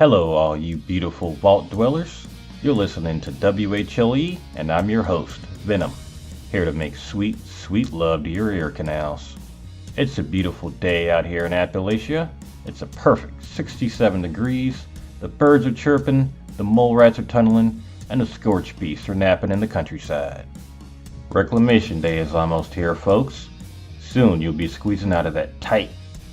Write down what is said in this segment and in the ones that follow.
Hello all you beautiful vault dwellers. You're listening to WHLE and I'm your host, Venom, here to make sweet, sweet love to your ear canals. It's a beautiful day out here in Appalachia. It's a perfect 67 degrees, the birds are chirping, the mole rats are tunneling, and the scorched beasts are napping in the countryside. Reclamation Day is almost here, folks. Soon you'll be squeezing out of that tight,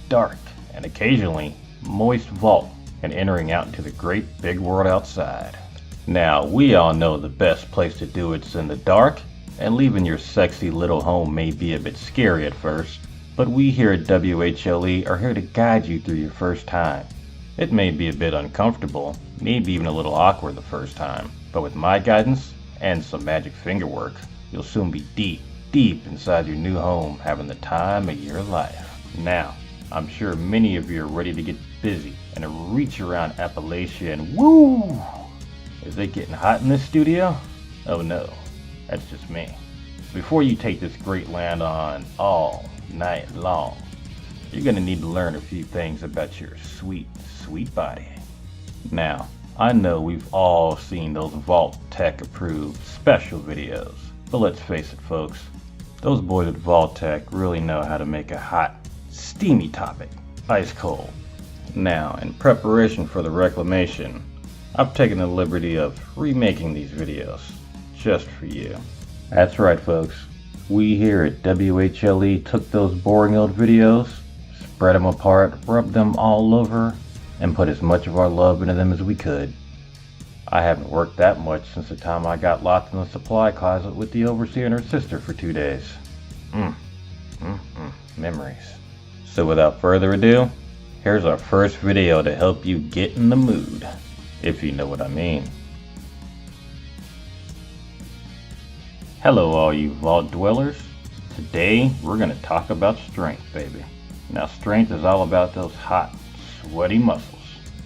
dark, and occasionally moist vault and entering out into the great big world outside. Now, we all know the best place to do it's in the dark, and leaving your sexy little home may be a bit scary at first, but we here at WHLE are here to guide you through your first time. It may be a bit uncomfortable, maybe even a little awkward the first time, but with my guidance and some magic finger work, you'll soon be deep, deep inside your new home having the time of your life. Now, I'm sure many of you are ready to get busy and reach around Appalachia and woo! Is it getting hot in this studio? Oh no, that's just me. Before you take this great land on all night long, you're gonna need to learn a few things about your sweet, sweet body. Now, I know we've all seen those Vault Tech approved special videos, but let's face it folks, those boys at Vault Tech really know how to make a hot, steamy topic ice cold. Now, in preparation for the reclamation, I've taken the liberty of remaking these videos just for you. That's right folks, we here at WHLE took those boring old videos, spread them apart, rubbed them all over, and put as much of our love into them as we could. I haven't worked that much since the time I got locked in the supply closet with the overseer and her sister for 2 days. Memories. So without further ado, here's our first video to help you get in the mood, if you know what I mean. Hello all you vault dwellers. Today we're going to talk about strength, baby. Now strength is all about those hot, sweaty muscles.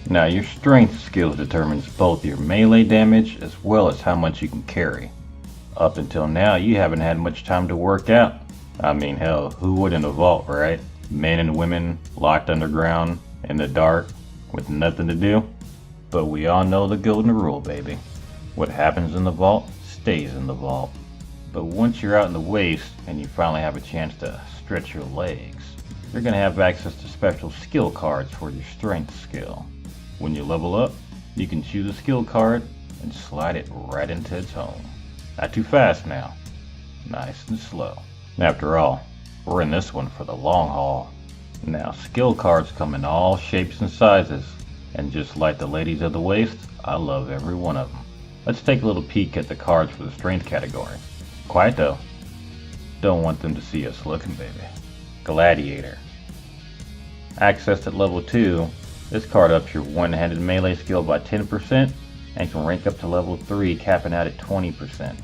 Now your strength skills determines both your melee damage as well as how much you can carry. Up until now you haven't had much time to work out. I mean hell, who would in a vault, right? Men and women locked underground in the dark with nothing to do. But we all know the golden rule, baby. What happens in the vault stays in the vault. But once you're out in the waste and you finally have a chance to stretch your legs, you're going to have access to special skill cards for your strength skill. When you level up, you can choose a skill card and slide it right into its home. Not too fast now. Nice and slow. After all, we're in this one for the long haul. Now, skill cards come in all shapes and sizes, and just like the ladies of the waist, I love every one of them. Let's take a little peek at the cards for the strength category. Quiet though. Don't want them to see us looking, baby. Gladiator. Accessed at level 2, this card ups your one-handed melee skill by 10% and can rank up to level 3, capping out at 20%.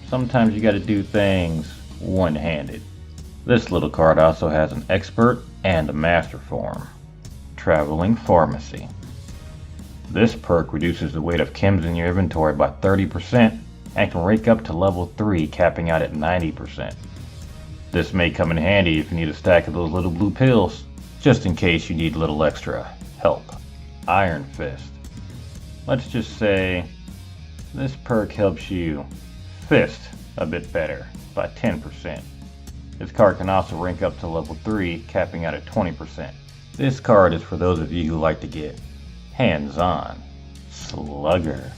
Sometimes you gotta do things one-handed. This little card also has an expert and a master form. Traveling Pharmacy. This perk reduces the weight of chems in your inventory by 30% and can rank up to level 3, capping out at 90%. This may come in handy if you need a stack of those little blue pills, just in case you need a little extra help. Iron Fist. Let's just say this perk helps you fist a bit better by 10%. This card can also rank up to level 3, capping out at 20%. This card is for those of you who like to get hands-on. Slugger.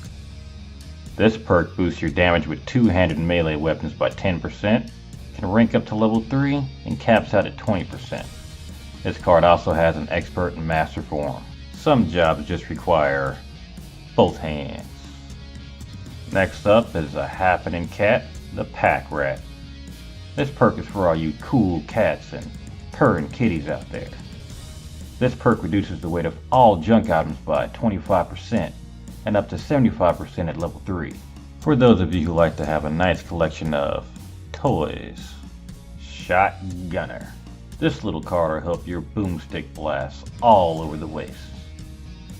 This perk boosts your damage with two-handed melee weapons by 10%, can rank up to level 3, and caps out at 20%. This card also has an expert and master form. Some jobs just require both hands. Next up is a happening cat, the Pack Rat. This perk is for all you cool cats and purring kitties out there. This perk reduces the weight of all junk items by 25% and up to 75% at level 3. For those of you who like to have a nice collection of toys. Shotgunner. This little card will help your boomstick blast all over the waist.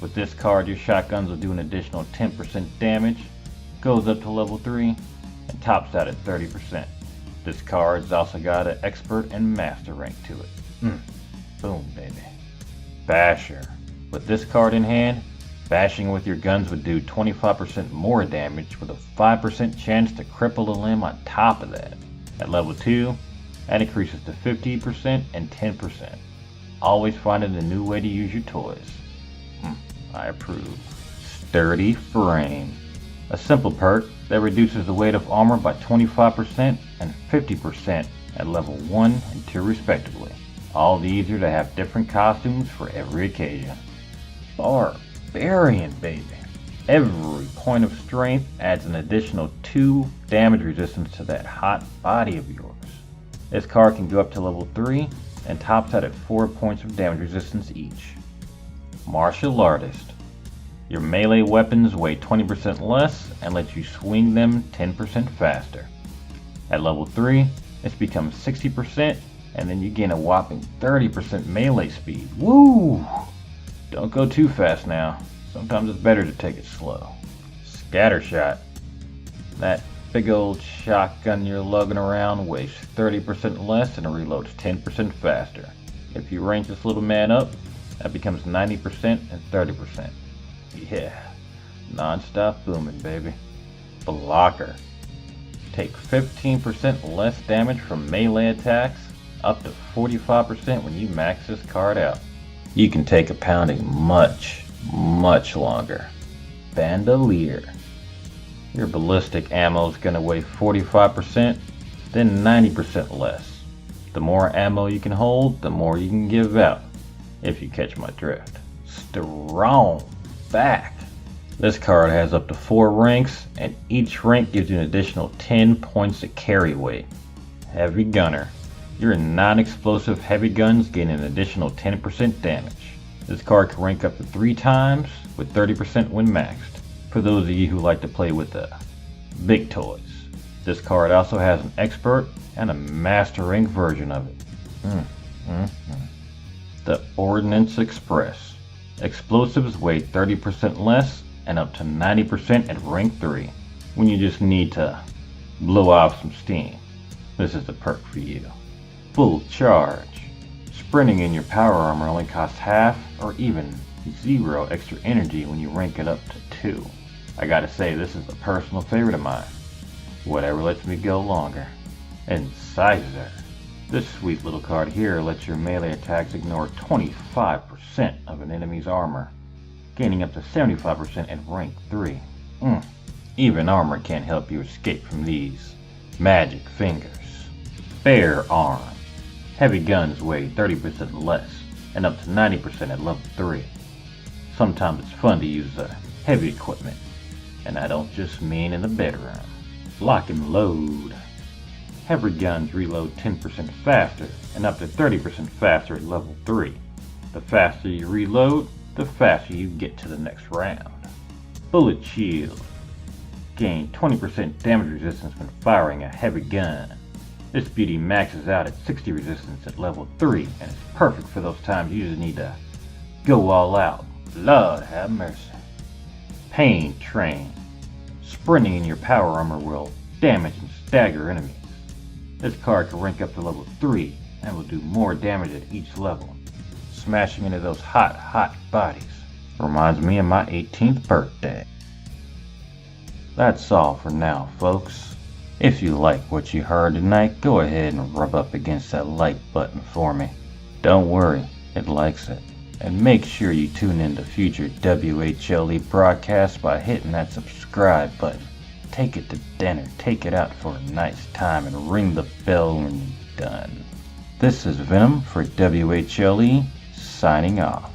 With this card, your shotguns will do an additional 10% damage, goes up to level 3, and tops out at 30%. This card's also got an expert and master rank to it. Boom, baby. Basher. With this card in hand, Bashing with your guns would do 25% more damage with a 5% chance to cripple a limb on top of that. At level 2, that increases to 50% and 10%. Always finding a new way to use your toys. I approve. Sturdy Frame. A simple perk that reduces the weight of armor by 25% and 50% at level 1 and 2 respectively. All these are to have different costumes for every occasion. Barbarian, baby. Every point of strength adds an additional 2 damage resistance to that hot body of yours. This card can go up to level 3 and tops out at 4 points of damage resistance each. Martial Artist. Your melee weapons weigh 20% less and let you swing them 10% faster. At level 3, this becomes 60% and then you gain a whopping 30% melee speed. Woo! Don't go too fast now. Sometimes it's better to take it slow. Scattershot. That big old shotgun you're lugging around weighs 30% less and it reloads 10% faster. If you range this little man up, that becomes 90% and 30%. Yeah, non-stop booming, baby. Blocker. Take 15% less damage from melee attacks, up to 45% when you max this card out. You can take a pounding much, much longer. Bandolier. Your ballistic ammo is going to weigh 45%, then 90% less. The more ammo you can hold, the more you can give out, if you catch my drift. Strong Back. This card has up to 4 ranks, and each rank gives you an additional 10 points of carry weight. Heavy Gunner. Your non-explosive heavy guns gain an additional 10% damage. This card can rank up to 3 times, with 30% when maxed, for those of you who like to play with the big toys. This card also has an expert and a master rank version of it. The Ordnance Express. Explosives weigh 30% less and up to 90% at rank 3, when you just need to blow off some steam. This is the perk for you. Full Charge. Sprinting in your power armor only costs half or even 0 extra energy when you rank it up to 2. I gotta say, this is a personal favorite of mine. Whatever lets me go longer. Incisor. This sweet little card here lets your melee attacks ignore 25% of an enemy's armor, gaining up to 75% at rank 3. Even armor can't help you escape from these magic fingers. Bare Arm. Heavy guns weigh 30% less and up to 90% at level 3. Sometimes it's fun to use the heavy equipment, and I don't just mean in the bedroom. Lock and Load. Heavy guns reload 10% faster and up to 30% faster at level 3. The faster you reload, the faster you get to the next round. Bullet Shield. Gain 20% damage resistance when firing a heavy gun. This beauty maxes out at 60 resistance at level 3 and is perfect for those times you just need to go all out. Lord have mercy. Pain Train. Sprinting in your power armor will damage and stagger enemies. This card can rank up to level 3 and will do more damage at each level, smashing into those hot bodies. Reminds me of my 18th birthday. That's all for now, folks. If you like what you heard tonight, go ahead and rub up against that like button for me. Don't worry, it likes it. And make sure you tune in to future WHLE broadcasts by hitting that subscribe button. Take it to dinner, take it out for a nice time, and ring the bell when you're done. This is Venom for WHLE, signing off.